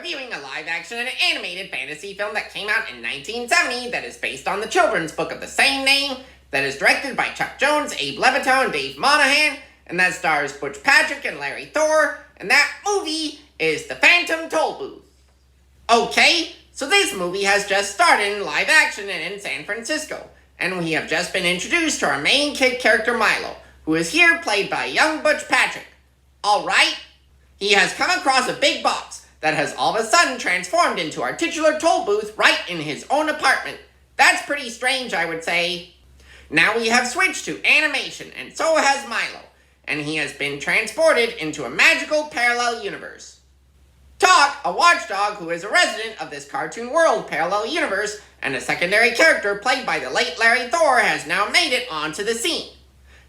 reviewing a live-action and animated fantasy film that came out in 1970 that is based on the children's book of the same name, that is directed by Chuck Jones, Abe Levitow, and Dave Monahan, and that stars Butch Patrick and Larry Thor, and that movie is The Phantom Tollbooth. Okay, so this movie has just started in live action and in San Francisco, and we have just been introduced to our main kid character Milo, who is here played by young Butch Patrick. Alright, he has come across a big box that has all of a sudden transformed into our titular toll booth right in his own apartment. That's pretty strange, I would say. Now we have switched to animation, and so has Milo, and he has been transported into a magical parallel universe. Tock, a watchdog who is a resident of this cartoon world parallel universe, and a secondary character played by the late Larry Thor, has now made it onto the scene.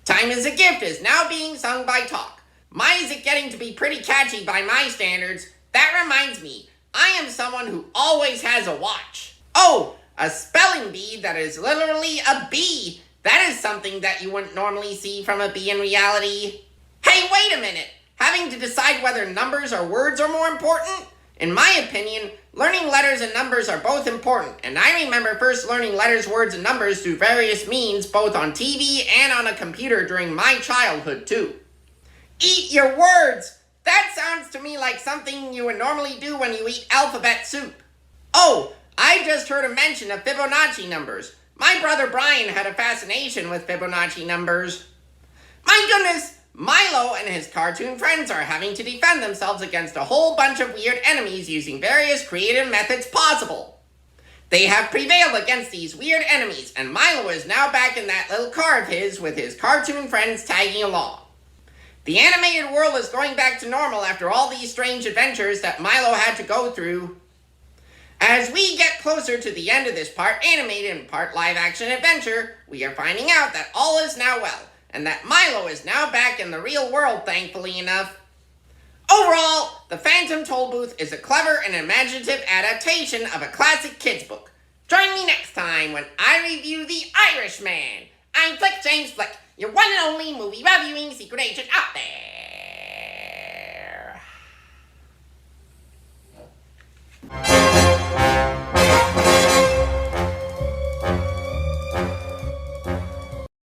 Time is a Gift is now being sung by Tock. My is it getting to be pretty catchy by my standards. That reminds me, I am someone who always has a watch. Oh, a spelling bee that is literally a bee. That is something that you wouldn't normally see from a bee in reality. Hey, wait a minute. Having to decide whether numbers or words are more important? In my opinion, learning letters and numbers are both important, and I remember first learning letters, words, and numbers through various means, both on TV and on a computer during my childhood, too. Eat your words! That sounds to me like something you would normally do when you eat alphabet soup. Oh, I just heard a mention of Fibonacci numbers. My brother Brian had a fascination with Fibonacci numbers. My goodness! Milo and his cartoon friends are having to defend themselves against a whole bunch of weird enemies using various creative methods possible. They have prevailed against these weird enemies, and Milo is now back in that little car of his with his cartoon friends tagging along. The animated world is going back to normal after all these strange adventures that Milo had to go through. As we get closer to the end of this part animated and part live action adventure, we are finding out that all is now well, and that Milo is now back in the real world, thankfully enough. Overall, The Phantom Tollbooth is a clever and imaginative adaptation of a classic kids book. Join me next time when I review The Irishman. I'm Flick James Flick, your one and only movie reviewing secret agent out there.